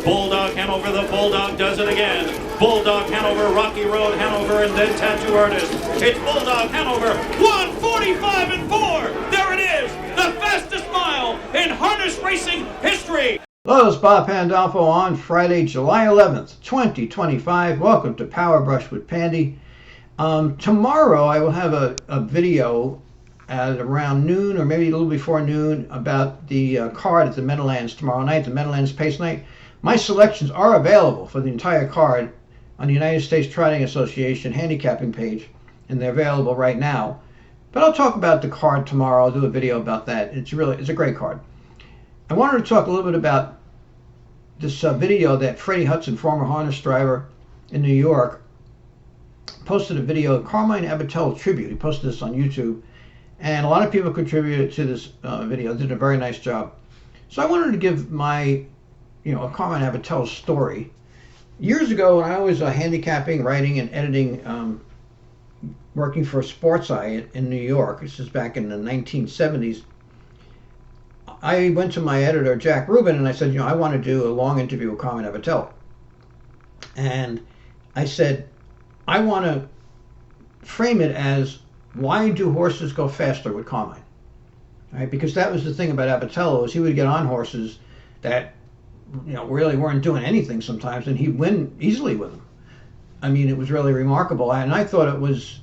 Bulldog Hanover, the Bulldog does it again. Bulldog Hanover, Rocky Road Hanover, and then Tattoo Artist. It's Bulldog Hanover, 1:45 and 4. There it is, the fastest mile in harness racing history. Hello, it's Bob Pandolfo on Friday, July 11th, 2025. Welcome to Power Brush with Pandy. Tomorrow I will have a video at around noon or maybe a little before noon about the card at the Meadowlands tomorrow night, the Meadowlands Pace Night. My selections are available for the entire card on the United States Trotting Association handicapping page, and they're available right now. But I'll talk about the card tomorrow. I'll do a video about that. It's a great card. I wanted to talk a little bit about this video that Freddie Hudson, former harness driver in New York, posted a video, Carmine Abbatiello tribute. He posted this on YouTube, and a lot of people contributed to this video. Did a very nice job. So I wanted to give my, a Carmine Abbatiello story. Years ago, when I was handicapping, writing, and editing, working for Sports Eye in New York, this is back in the 1970s, I went to my editor, Jack Rubin, and I said, I want to do a long interview with Carmine Abbatiello. And I said, I want to frame it as, why do horses go faster with Carmine? Right? Because that was the thing about Abbatiello, is he would get on horses that really weren't doing anything sometimes, and he'd win easily with them. I mean, it was really remarkable, and I thought it was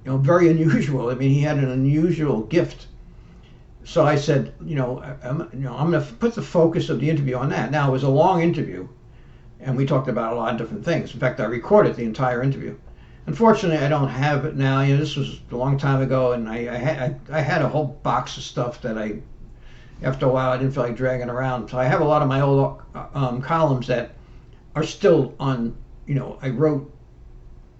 very unusual. I mean, he had an unusual gift. So I said, I'm going to put the focus of the interview on that. Now, it was a long interview, and we talked about a lot of different things. In fact, I recorded the entire interview. Unfortunately, I don't have it now. This was a long time ago, and I had a whole box of stuff that after a while, I didn't feel like dragging around. So I have a lot of my old columns that are still on, I wrote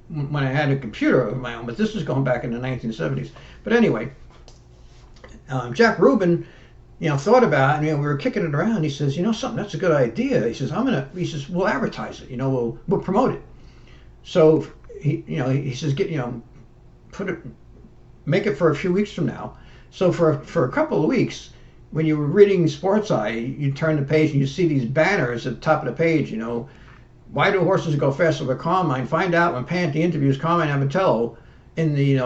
when I had a computer of my own, but this is going back in the 1970s. But anyway, Jack Rubin, thought about it, and we were kicking it around. He says, something, that's a good idea. He says, we'll advertise it, we'll promote it. So he says, make it for a few weeks from now. So for a couple of weeks, when you were reading Sports Eye, you turn the page and you see these banners at the top of the page, why do horses go faster with Carmine? Find out when Pandy interviews Carmine Abbatiello in the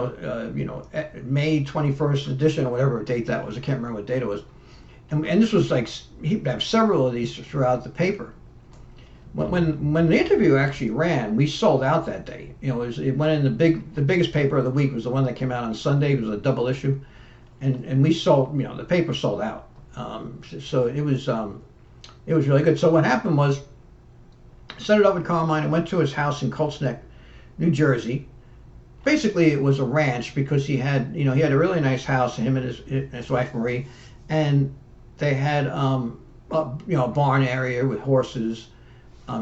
May 21st edition or whatever date that was. I can't remember what date it was. And this was like, he'd have several of these throughout the paper. When the interview actually ran, we sold out that day. It went in the biggest paper of the week was the one that came out on Sunday. It was a double issue, and we sold. The paper sold out. So it was really good. So what happened was, I set it up with Carmine and went to his house in Colts Neck, New Jersey. Basically, it was a ranch because he had a really nice house, him and his wife Marie, and they had a barn area with horses.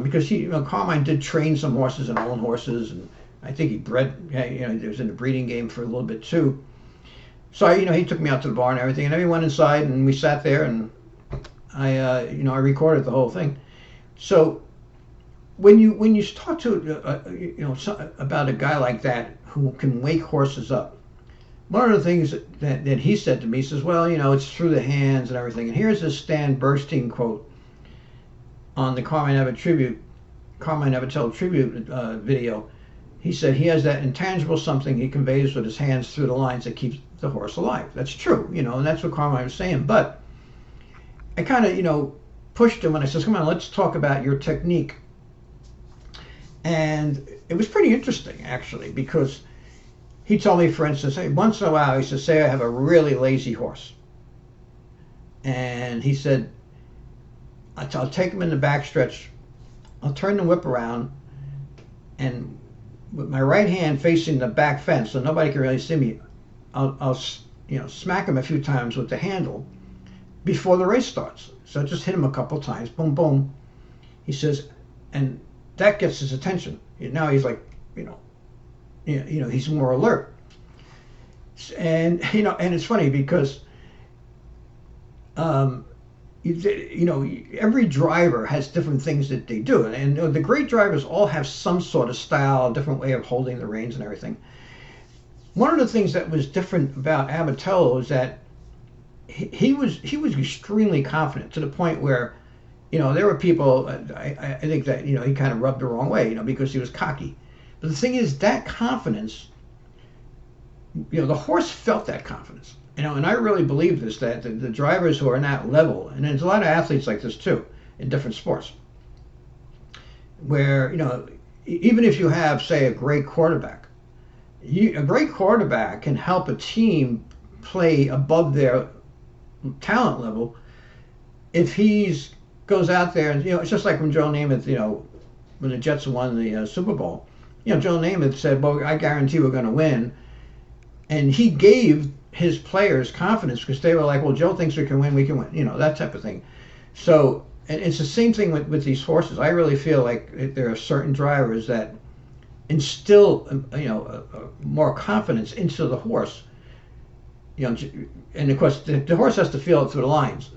Because Carmine did train some horses and own horses, and I think he bred. He was in the breeding game for a little bit too. So he took me out to the barn and everything, and then we went inside and we sat there, and I recorded the whole thing. So when you talk to about a guy like that who can wake horses up, one of the things that he said to me, he says, well, it's through the hands and everything. And here's this Stan Bergstein quote on the Carmine Abbatiello tribute video. He said he has that intangible something he conveys with his hands through the lines that keeps the horse alive. That's true, and that's what Carmine was saying. But I kind of, pushed him and I said, come on, let's talk about your technique. And it was pretty interesting, actually, because he told me, for instance, hey, once in a while, he said, say I have a really lazy horse. And he said, I'll take him in the backstretch, I'll turn the whip around, and with my right hand facing the back fence so nobody can really see me, I'll smack him a few times with the handle before the race starts. So just hit him a couple times, boom, boom. He says, and that gets his attention. Now he's like, he's more alert. And, and it's funny because, every driver has different things that they do, and the great drivers all have some sort of style, a different way of holding the reins and everything. One of the things that was different about Abbatiello is that he was extremely confident, to the point where there were people, I think that, he kind of rubbed the wrong way, because he was cocky. But the thing is, that confidence, the horse felt that confidence. And I really believe this, that the drivers who are in that level, and there's a lot of athletes like this too, in different sports, where, even if you have, say, a great quarterback, a great quarterback can help a team play above their talent level if he's goes out there and, it's just like when Joe Namath, when the Jets won the Super Bowl, Joe Namath said, well, I guarantee we're going to win. And he gave his players confidence because they were like, well, Joe thinks we can win, that type of thing. So, and it's the same thing with these horses. I really feel like there are certain drivers that instill, more confidence into the horse. And of course, the horse has to feel it through the lines.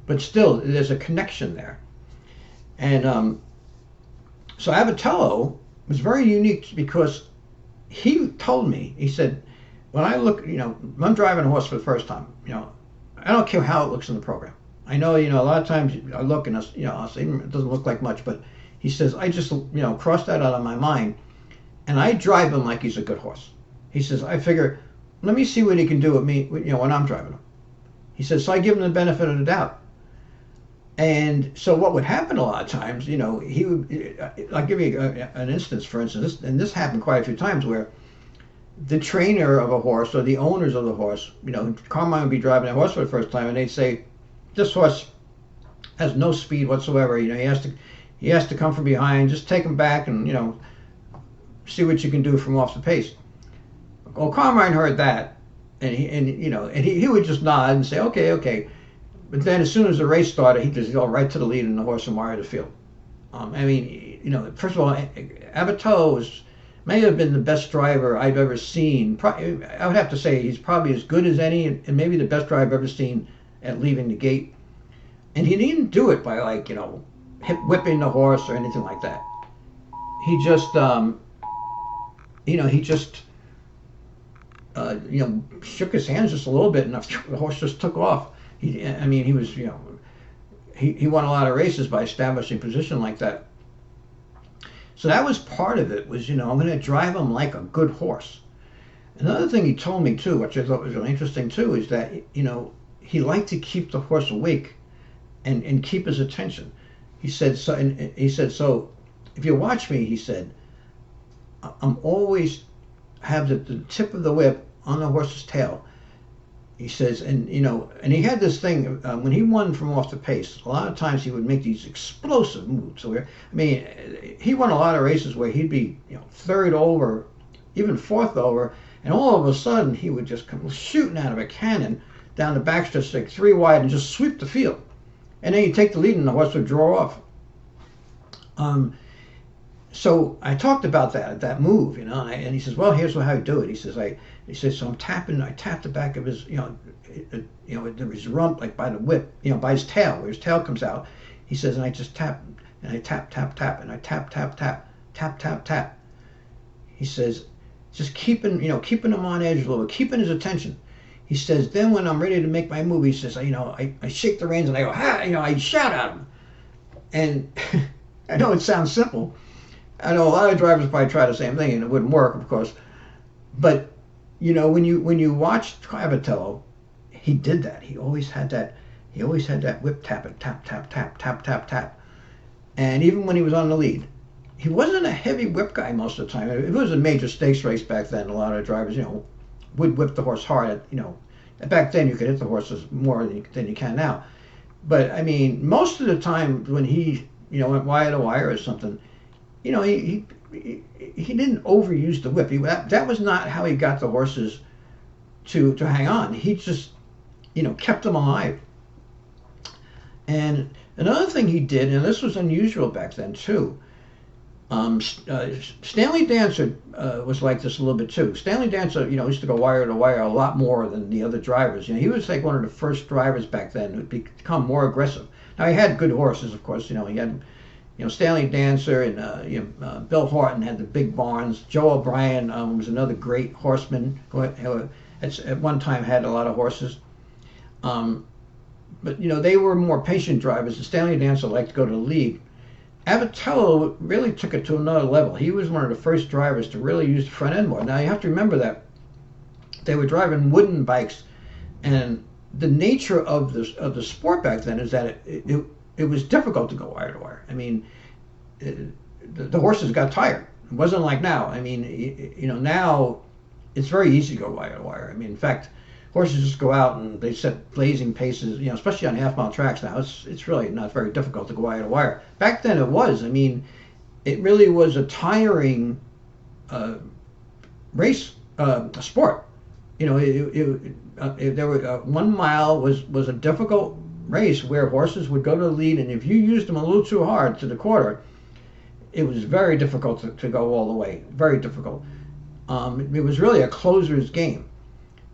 But still, there's a connection there. And so Abbatiello was very unique because he told me, he said, when I look, I'm driving a horse for the first time, I don't care how it looks in the program. I know, a lot of times I look and, I'll say it doesn't look like much, but he says, I just, cross that out of my mind and I drive him like he's a good horse. He says, I figure, let me see what he can do with me, when I'm driving him. He says, so I give him the benefit of the doubt. And so what would happen a lot of times, he would, I'll give you an instance, for instance, and this happened quite a few times where the trainer of a horse or the owners of the horse, Carmine would be driving a horse for the first time and they'd say, this horse has no speed whatsoever, he has to come from behind, just take him back and, see what you can do from off the pace. Well, Carmine heard that and he would just nod and say, okay. But then as soon as the race started, he'd just go right to the lead and the horse would wire the field. First of all, Abbatiello may have been the best driver I've ever seen. I would have to say he's probably as good as any and maybe the best driver I've ever seen at leaving the gate. And he didn't do it by whipping the horse or anything like that. He just, shook his hands just a little bit and the horse just took off. He was, he won a lot of races by establishing position like that. So that was part of it was, I'm going to drive him like a good horse. Another thing he told me too, which I thought was really interesting too, is that, he liked to keep the horse awake and keep his attention. He said, so if you watch me, he said, I'm always have the tip of the whip on the horse's tail. He says, and he had this thing when he won from off the pace. A lot of times he would make these explosive moves. So he won a lot of races where he'd be third over, even fourth over, and all of a sudden he would just come shooting out of a cannon down the backstretch like 3 wide and just sweep the field. And then he'd take the lead and the horse would draw off. So I talked about that move, and he says, well, here's how I do it. He says, so I tap the back of his, his rump, like by the whip, by his tail, where his tail comes out. He says, and I just tap, and I tap, and I tap. He says, just keeping him on edge a little bit, keeping his attention. He says, then when I'm ready to make my move, he says, I shake the reins and I go, ha, I shout at him. And I know it sounds simple. I know a lot of drivers probably try the same thing and it wouldn't work, of course. But, when you watch Abbatiello, he did that. He always had that whip tap, tap. And even when he was on the lead, he wasn't a heavy whip guy most of the time. If it was a major stakes race back then, a lot of drivers, would whip the horse hard. Back then you could hit the horses more than you can now. But most of the time when he, went wire to wire or something, he didn't overuse the whip. That was not how he got the horses to hang on. He just, kept them alive. And another thing he did, and this was unusual back then too, Stanley Dancer was like this a little bit too. Stanley Dancer, used to go wire to wire a lot more than the other drivers. He was like one of the first drivers back then who'd become more aggressive. Now he had good horses, of course. He had, Stanley Dancer and Bill Horton had the big barns. Joe O'Brien was another great horseman who at one time had a lot of horses. but they were more patient drivers. And Stanley Dancer liked to go to the lead. Abbatiello really took it to another level. He was one of the first drivers to really use the front end more. Now you have to remember that they were driving wooden bikes, and the nature of the sport back then is that it was difficult to go wire to wire. I mean, the horses got tired. It wasn't like now. I mean, now it's very easy to go wire to wire. I mean, in fact, horses just go out and they set blazing paces, especially on half-mile tracks now. It's really not very difficult to go wire to wire. Back then it was. I mean, it really was a tiring race sport. There were 1 mile was a difficult race where horses would go to the lead, and if you used them a little too hard to the quarter, it was very difficult to go all the way. Very difficult. It was really a closer's game.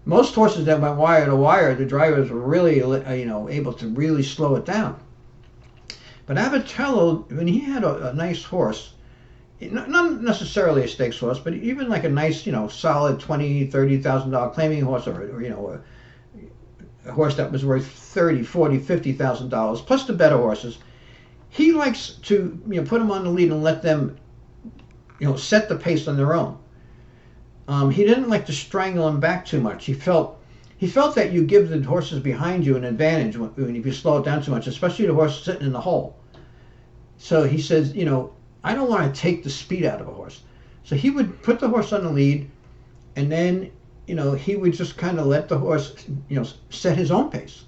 Most horses that went wire to wire, the drivers were really, able to really slow it down. But Abbatiello, when he had a nice horse, not necessarily a stakes horse, but even like a nice, solid $20,000, $30,000 claiming horse, or a horse that was worth $30,000, $40,000, $50,000, plus the better horses, he likes to, put them on the lead and let them, set the pace on their own. He didn't like to strangle them back too much. He felt that you give the horses behind you an advantage if you slow it down too much, especially the horse sitting in the hole. So he says, I don't want to take the speed out of a horse. So he would put the horse on the lead, and then, he would just kind of let the horse, set his own pace.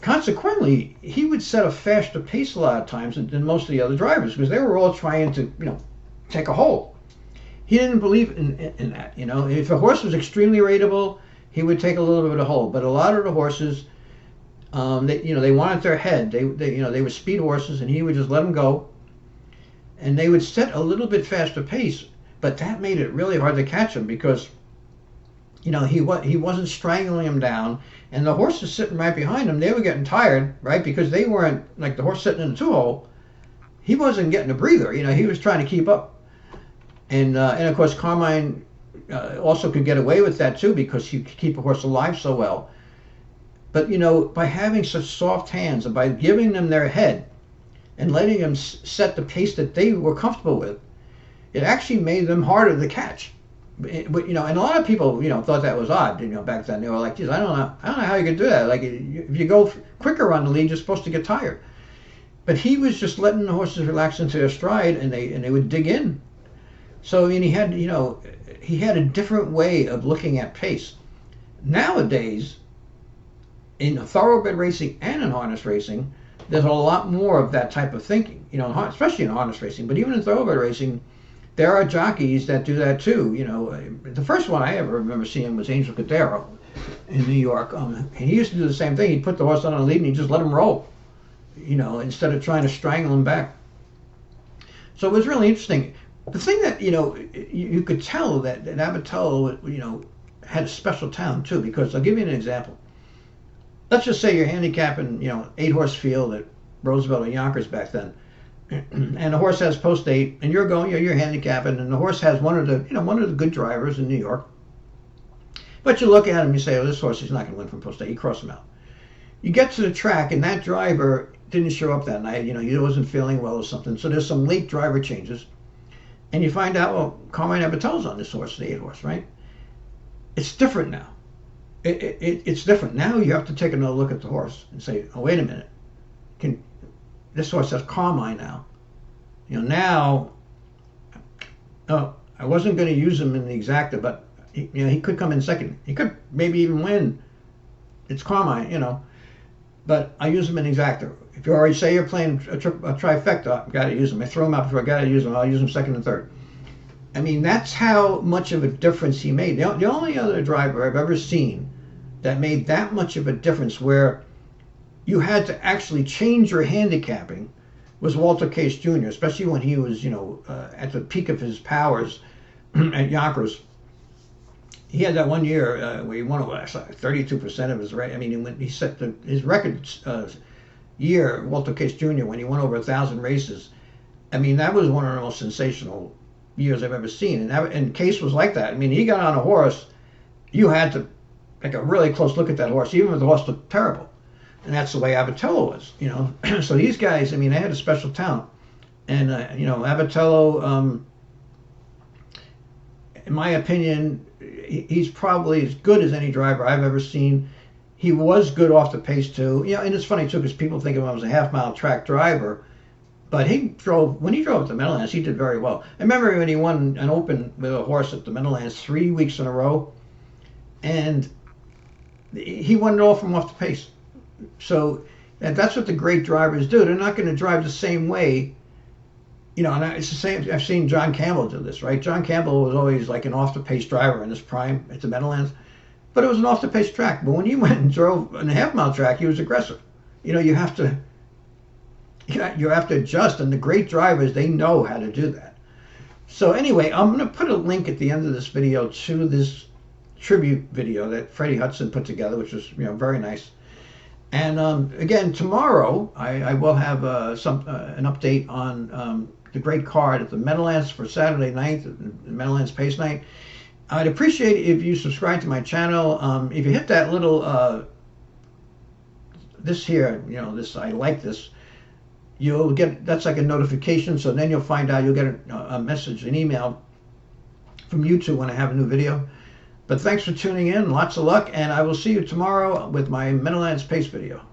Consequently, he would set a faster pace a lot of times than most of the other drivers, because they were all trying to, take a hole. He didn't believe in that. If a horse was extremely rateable, he would take a little bit of a hold. But a lot of the horses, they wanted their head. They were speed horses, and he would just let them go, and they would set a little bit faster pace. But that made it really hard to catch them because, he wasn't strangling them down, and the horses sitting right behind him, they were getting tired, right? Because they weren't like the horse sitting in the two-hole. He wasn't getting a breather. He was trying to keep up. And of course, Carmine also could get away with that too because he could keep a horse alive so well. But by having such soft hands and by giving them their head and letting them set the pace that they were comfortable with, it actually made them harder to catch. But and a lot of people thought that was odd. Back then they were like, "Geez, I don't know how you could do that. Like if you go quicker on the lead, you're supposed to get tired." But he was just letting the horses relax into their stride, and they would dig in. So he had a different way of looking at pace. Nowadays, in thoroughbred racing and in harness racing, there's a lot more of that type of thinking. Especially in harness racing, but even in thoroughbred racing, there are jockeys that do that too. The first one I ever remember seeing was Angel Cadero in New York, and he used to do the same thing. He'd put the horse on a lead and he'd just let him roll, instead of trying to strangle him back. So it was really interesting. The thing that you could tell that Abbatiello had a special talent too, because I'll give you an example. Let's just say you're handicapping 8-horse field at Roosevelt or Yonkers back then, and the horse has post 8, and you're going you're handicapping, and the horse has one of the good drivers in New York. But you look at him and you say, "Oh, this horse is not going to win from post 8." You cross him out. You get to the track, and that driver didn't show up that night. He wasn't feeling well or something. So there's some late driver changes. And you find out, well, Carmine Abbatiello's on this horse, the 8-horse, right? It's different now. It's different. Now you have to take another look at the horse and say, "Oh, wait a minute. This horse has Carmine now. Now, I wasn't going to use him in the exacta, but he could come in second. He could maybe even win. It's Carmine, But I use him in exacta. If you already say you're playing a trifecta, I've got to use him. I throw him out before I got to use him. I'll use him second and third." I mean, that's how much of a difference he made. The only other driver I've ever seen that made that much of a difference where you had to actually change your handicapping was Walter Case Jr., especially when he was, at the peak of his powers at Yonkers. He had that one year where he won 32% of his race. I mean, he set his record year, Walter Case Jr., when he won over 1,000 races. I mean, that was one of the most sensational years I've ever seen. And Case was like that. I mean, he got on a horse, you had to take a really close look at that horse, even if the horse looked terrible. And that's the way Abbatiello was, you know. So these guys, I mean, they had a special talent. And, you know, Abbatiello, in my opinion, he's probably as good as any driver I've ever seen. He was good off the pace, too. You know, and it's funny, too, because people think of him as a half-mile track driver. But when he drove at the Meadowlands, he did very well. I remember when he won an Open with a horse at the Meadowlands 3 weeks in a row. And he won it all from off the pace. So that's what the great drivers do. They're not going to drive the same way. You know, and it's the same. I've seen John Campbell do this, right? John Campbell was always like an off-the-pace driver in his prime at the Meadowlands. But it was an off-the-pace track. But when he went and drove on a half-mile track, he was aggressive. You know, you have to adjust. And the great drivers, they know how to do that. So anyway, I'm going to put a link at the end of this video to this tribute video that Freddie Hudson put together, which was, you know, very nice. And again, tomorrow I will have an update on the great card at the Meadowlands for Saturday night, the Meadowlands Pace Night. I'd appreciate it if you subscribe to my channel. If you hit that little this here, you know, this I like this, you'll get, that's like a notification. So then you'll find out, you'll get a message, an email from YouTube when I have a new video. But thanks for tuning in. Lots of luck, and I will see you tomorrow with my Meadowlands Pace video.